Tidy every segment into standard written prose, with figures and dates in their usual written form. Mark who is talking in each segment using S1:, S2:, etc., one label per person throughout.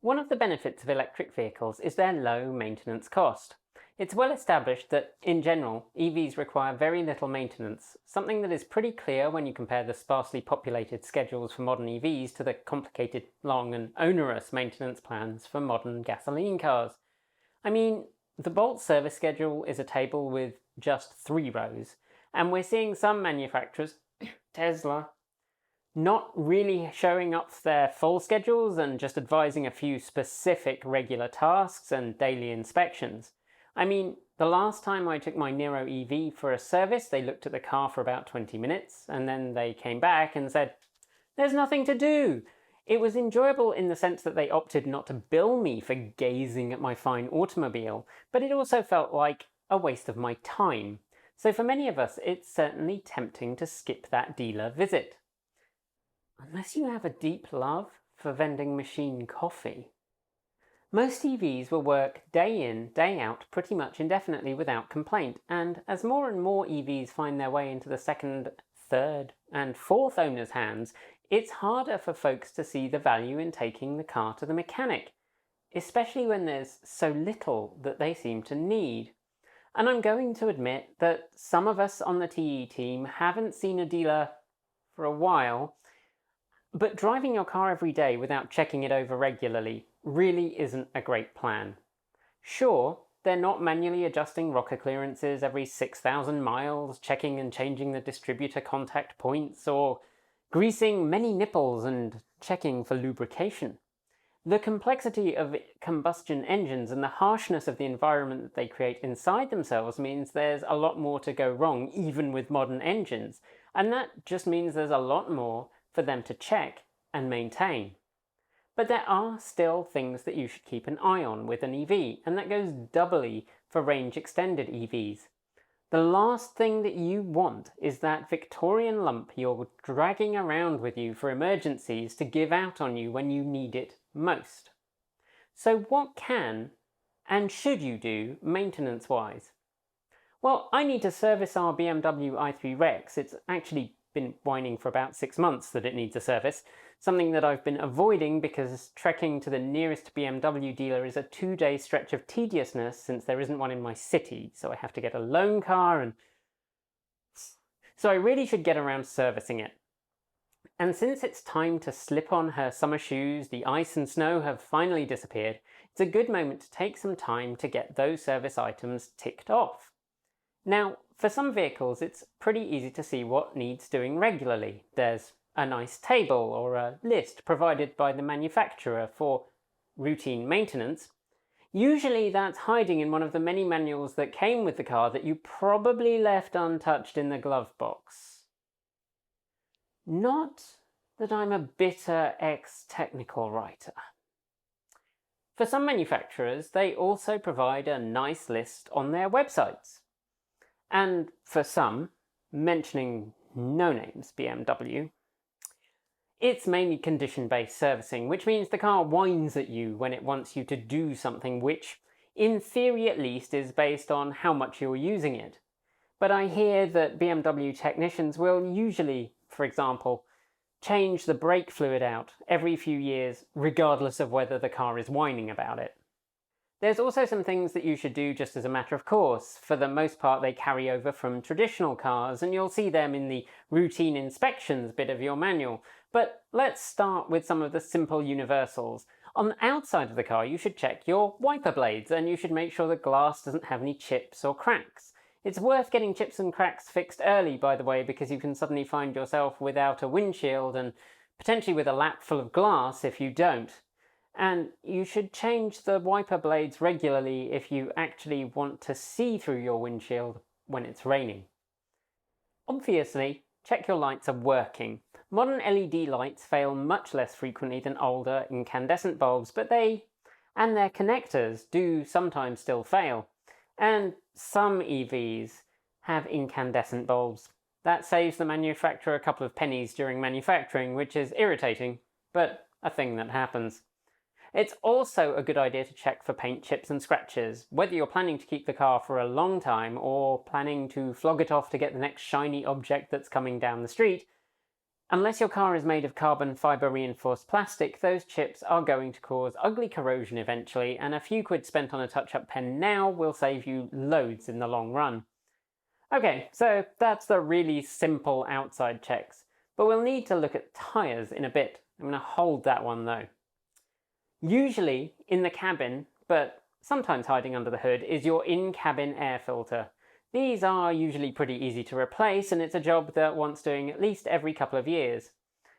S1: One of the benefits of electric vehicles is their low maintenance cost. It's well established that, in general, EVs require very little maintenance, something that is pretty clear when you compare the sparsely populated schedules for modern EVs to the complicated, long and onerous maintenance plans for modern gasoline cars. I mean, the Bolt service schedule is a table with just 3 rows, and we're seeing some manufacturers, Tesla, not really showing up their full schedules and just advising a few specific regular tasks and daily inspections. I mean, the last time I took my Niro EV for a service, they looked at the car for about 20 minutes, and then they came back and said, "There's nothing to do." It was enjoyable in the sense that they opted not to bill me for gazing at my fine automobile, but it also felt like a waste of my time. So for many of us, it's certainly tempting to skip that dealer visit. Unless you have a deep love for vending machine coffee. Most EVs will work day in, day out pretty much indefinitely without complaint, and as more and more EVs find their way into the second, third and fourth owner's hands, it's harder for folks to see the value in taking the car to the mechanic, especially when there's so little that they seem to need. And I'm going to admit that some of us on the TE team haven't seen a dealer for a while, but driving your car every day without checking it over regularly really isn't a great plan. Sure, they're not manually adjusting rocker clearances every 6,000 miles, checking and changing the distributor contact points, or greasing many nipples and checking for lubrication. The complexity of combustion engines and the harshness of the environment that they create inside themselves means there's a lot more to go wrong even with modern engines, and that just means there's a lot more for them to check and maintain. But there are still things that you should keep an eye on with an EV, and that goes doubly for range extended EVs. The last thing that you want is that Victorian lump you're dragging around with you for emergencies to give out on you when you need it most. So what can and should you do maintenance-wise? Well, I need to service our BMW i3 Rex. It's actually been whining for about 6 months that it needs a service, something that I've been avoiding because trekking to the nearest BMW dealer is a 2-day stretch of tediousness since there isn't one in my city, so I have to get a loan car and... So I really should get around servicing it. And since it's time to slip on her summer shoes, the ice and snow have finally disappeared, it's a good moment to take some time to get those service items ticked off. Now, for some vehicles, it's pretty easy to see what needs doing regularly. There's a nice table or a list provided by the manufacturer for routine maintenance. Usually that's hiding in one of the many manuals that came with the car that you probably left untouched in the glove box. Not that I'm a bitter ex-technical writer. For some manufacturers, they also provide a nice list on their websites. And for some, mentioning no names BMW, it's mainly condition-based servicing, which means the car whines at you when it wants you to do something which, in theory at least, is based on how much you're using it. But I hear that BMW technicians will usually, for example, change the brake fluid out every few years, regardless of whether the car is whining about it. There's also some things that you should do just as a matter of course. For the most part, they carry over from traditional cars, and you'll see them in the routine inspections bit of your manual. But let's start with some of the simple universals. On the outside of the car, you should check your wiper blades, and you should make sure the glass doesn't have any chips or cracks. It's worth getting chips and cracks fixed early, by the way, because you can suddenly find yourself without a windshield and potentially with a lap full of glass if you don't. And you should change the wiper blades regularly if you actually want to see through your windshield when it's raining. Obviously, check your lights are working. Modern LED lights fail much less frequently than older incandescent bulbs, but they and their connectors do sometimes still fail. And some EVs have incandescent bulbs. That saves the manufacturer a couple of pennies during manufacturing, which is irritating, but a thing that happens. It's also a good idea to check for paint chips and scratches, whether you're planning to keep the car for a long time or planning to flog it off to get the next shiny object that's coming down the street. Unless your car is made of carbon fibre reinforced plastic, those chips are going to cause ugly corrosion eventually, and a few quid spent on a touch-up pen now will save you loads in the long run. Okay, so that's the really simple outside checks, but we'll need to look at tyres in a bit. I'm going to hold that one though. Usually in the cabin, but sometimes hiding under the hood, is your in-cabin air filter. These are usually pretty easy to replace, and it's a job that wants doing at least every couple of years.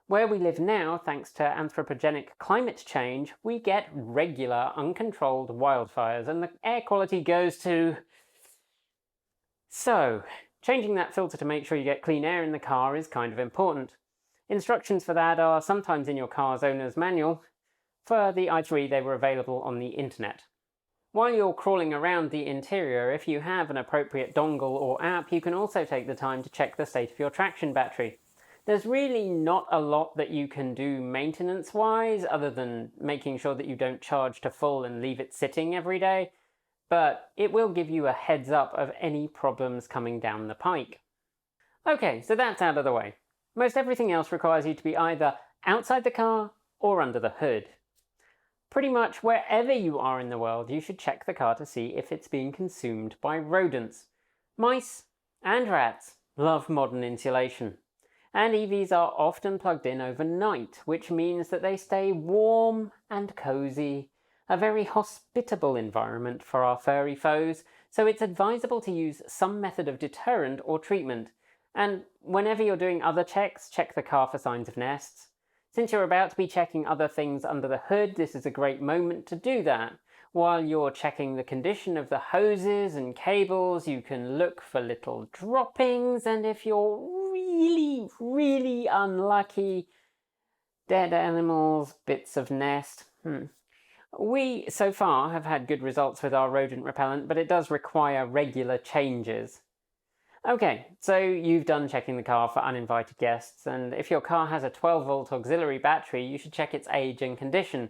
S1: Where we live now, thanks to anthropogenic climate change, we get regular, uncontrolled wildfires, and the air quality goes to... So, changing that filter to make sure you get clean air in the car is kind of important. Instructions for that are sometimes in your car's owner's manual. For the i3, they were available on the internet. While you're crawling around the interior, if you have an appropriate dongle or app, you can also take the time to check the state of your traction battery. There's really not a lot that you can do maintenance-wise, other than making sure that you don't charge to full and leave it sitting every day, but it will give you a heads up of any problems coming down the pike. Okay, so that's out of the way. Most everything else requires you to be either outside the car or under the hood. Pretty much wherever you are in the world, you should check the car to see if it's being consumed by rodents. Mice and rats love modern insulation, and EVs are often plugged in overnight, which means that they stay warm and cozy, a very hospitable environment for our furry foes, so it's advisable to use some method of deterrent or treatment. And whenever you're doing other checks, check the car for signs of nests. Since you're about to be checking other things under the hood, this is a great moment to do that. While you're checking the condition of the hoses and cables, you can look for little droppings, and if you're really unlucky, dead animals, bits of nest. We, so far, have had good results with our rodent repellent, but it does require regular changes. Okay, so you've done checking the car for uninvited guests, and if your car has a 12-volt auxiliary battery, you should check its age and condition.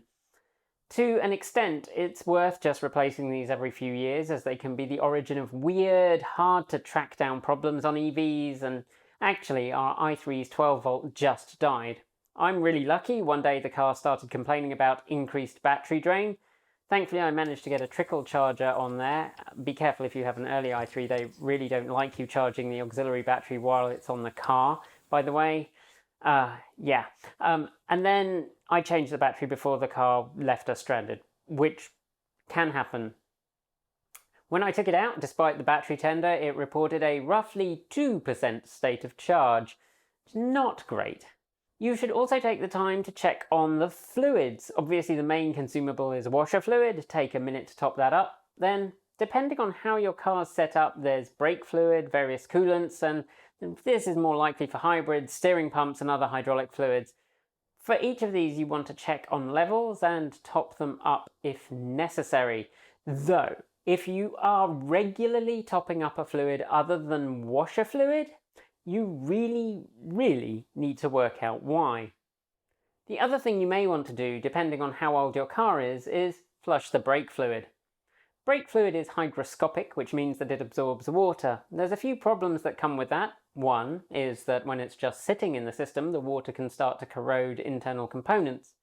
S1: To an extent, it's worth just replacing these every few years, as they can be the origin of weird, hard-to-track-down problems on EVs, and actually, our i3's 12-volt just died. I'm really lucky. One day the car started complaining about increased battery drain. Thankfully, I managed to get a trickle charger on there. Be careful if you have an early i3, they really don't like you charging the auxiliary battery while it's on the car, by the way. Yeah. And then I changed the battery before the car left us stranded, which can happen. When I took it out, despite the battery tender, it reported a roughly 2% state of charge. It's not great. You should also take the time to check on the fluids. Obviously the main consumable is washer fluid. Take a minute to top that up. Then, depending on how your car's set up, there's brake fluid, various coolants, and this is more likely for hybrids, steering pumps and other hydraulic fluids. For each of these you want to check on levels and top them up if necessary. Though, if you are regularly topping up a fluid other than washer fluid, you really need to work out why. The other thing you may want to do, depending on how old your car is flush the brake fluid. Brake fluid is hygroscopic, which means that it absorbs water. There's a few problems that come with that. One is that when it's just sitting in the system, the water can start to corrode internal components.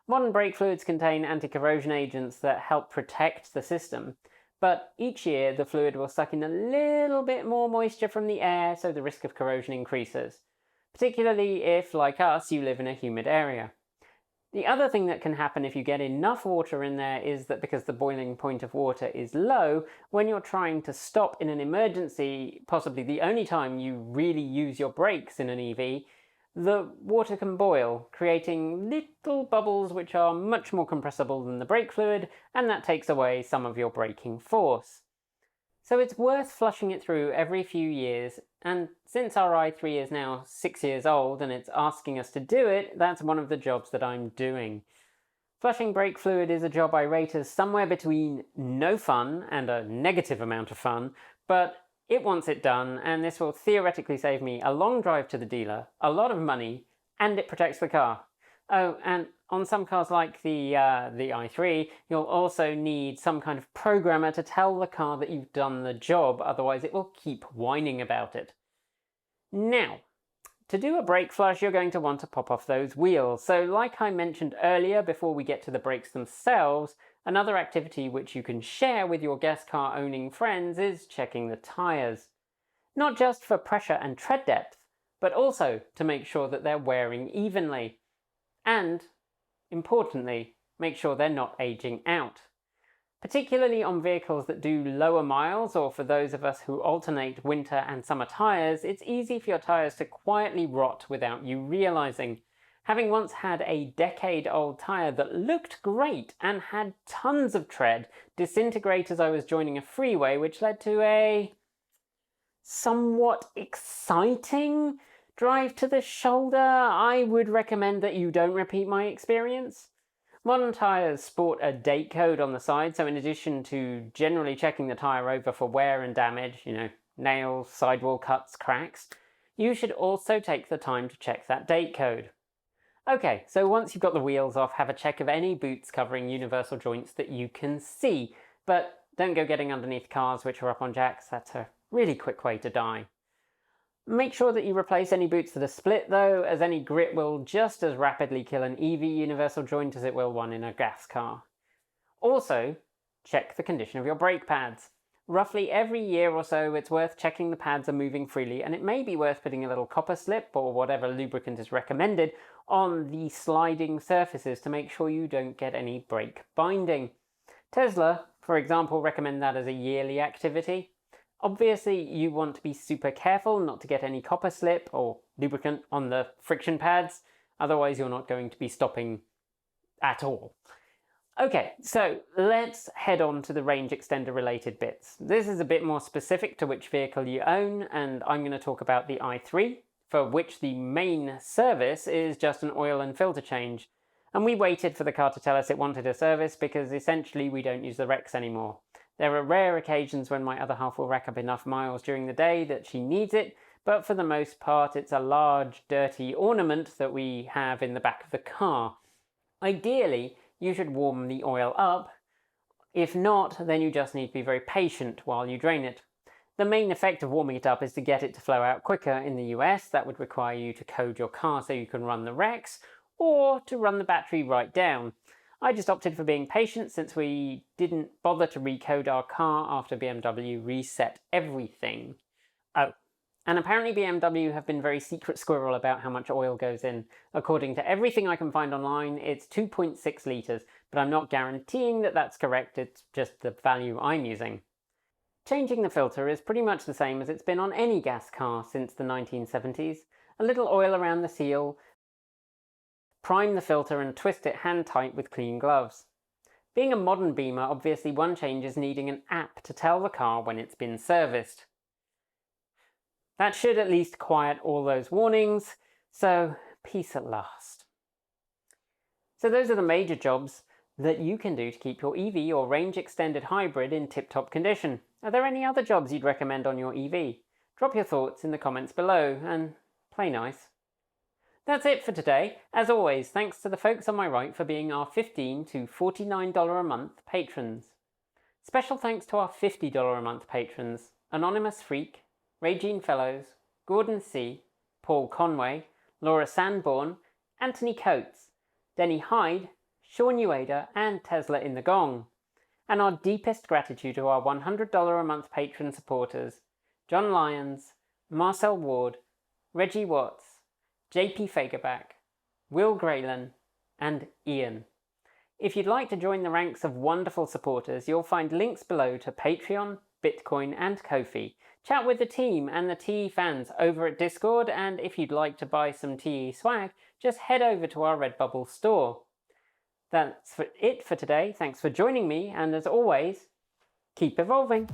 S1: Modern brake fluids contain anti-corrosion agents that help protect the system, but each year the fluid will suck in a little bit more moisture from the air, so the risk of corrosion increases, particularly if, like us, you live in a humid area. The other thing that can happen if you get enough water in there is that because the boiling point of water is low, when you're trying to stop in an emergency, possibly the only time you really use your brakes in an EV, the water can boil, creating little bubbles which are much more compressible than the brake fluid, and that takes away some of your braking force. So it's worth flushing it through every few years, and since our i3 is now 6 years old and it's asking us to do it, that's one of the jobs that I'm doing. Flushing brake fluid is a job I rate as somewhere between no fun and a negative amount of fun, but it wants it done, and this will theoretically save me a long drive to the dealer, a lot of money, and it protects the car. Oh, and on some cars like the i3, you'll also need some kind of programmer to tell the car that you've done the job, otherwise it will keep whining about it. Now, To do a brake flush, you're going to want to pop off those wheels. So like I mentioned earlier, before we get to the brakes themselves, another activity which you can share with your gas car owning friends is checking the tyres. Not just for pressure and tread depth, but also to make sure that they're wearing evenly. And, importantly, make sure they're not aging out. Particularly on vehicles that do lower miles, or for those of us who alternate winter and summer tyres, it's easy for your tyres to quietly rot without you realising. Having once had a decade-old tyre that looked great and had tons of tread disintegrate as I was joining a freeway, which led to a somewhat exciting drive to the shoulder, I would recommend that you don't repeat my experience. Modern tyres sport a date code on the side, so in addition to generally checking the tyre over for wear and damage, nails, sidewall cuts, cracks, you should also take the time to check that date code. Okay, so once you've got the wheels off, have a check of any boots covering universal joints that you can see, but don't go getting underneath cars which are up on jacks. That's a really quick way to die. Make sure that you replace any boots that are split though, as any grit will just as rapidly kill an EV universal joint as it will one in a gas car. Also, check the condition of your brake pads. Roughly every year or so, it's worth checking the pads are moving freely, and it may be worth putting a little copper slip or whatever lubricant is recommended on the sliding surfaces to make sure you don't get any brake binding. Tesla, for example, recommend that as a yearly activity. Obviously, you want to be super careful not to get any copper slip or lubricant on the friction pads, otherwise you're not going to be stopping at all. Okay, so let's head on to the range extender related bits. This is a bit more specific to which vehicle you own, and I'm going to talk about the i3, for which the main service is just an oil and filter change. And we waited for the car to tell us it wanted a service because essentially we don't use the Rex anymore. There are rare occasions when my other half will rack up enough miles during the day that she needs it, but for the most part it's a large, dirty ornament that we have in the back of the car. Ideally, you should warm the oil up. If not, then you just need to be very patient while you drain it. The main effect of warming it up is to get it to flow out quicker. In the US, that would require you to code your car so you can run the Rex, or to run the battery right down. I just opted for being patient since we didn't bother to recode our car after BMW reset everything. Oh, and apparently BMW have been very secret squirrel about how much oil goes in. According to everything I can find online, it's 2.6 litres, but I'm not guaranteeing that that's correct, it's just the value I'm using. Changing the filter is pretty much the same as it's been on any gas car since the 1970s. A little oil around the seal, prime the filter and twist it hand tight with clean gloves. Being a modern Beamer, obviously one change is needing an app to tell the car when it's been serviced. That should at least quiet all those warnings, so peace at last. So those are the major jobs that you can do to keep your EV or range extended hybrid in tip-top condition. Are there any other jobs you'd recommend on your EV? Drop your thoughts in the comments below and play nice. That's it for today. As always, thanks to the folks on my right for being our $15 to $49 a month patrons. Special thanks to our $50 a month patrons: Anonymous Freak, Regine Fellows, Gordon C., Paul Conway, Laura Sanborn, Anthony Coates, Denny Hyde, Sean Ueda, and Tesla in the Gong. And our deepest gratitude to our $100 a month patron supporters: John Lyons, Marcel Ward, Reggie Watts, JP Fagerback, Will Graylan, and Ian. If you'd like to join the ranks of wonderful supporters, you'll find links below to Patreon, Bitcoin, and Ko-fi. Chat with the team and the TE fans over at Discord, and if you'd like to buy some TE swag, just head over to our Redbubble store. That's it for today. Thanks for joining me, and as always, keep evolving.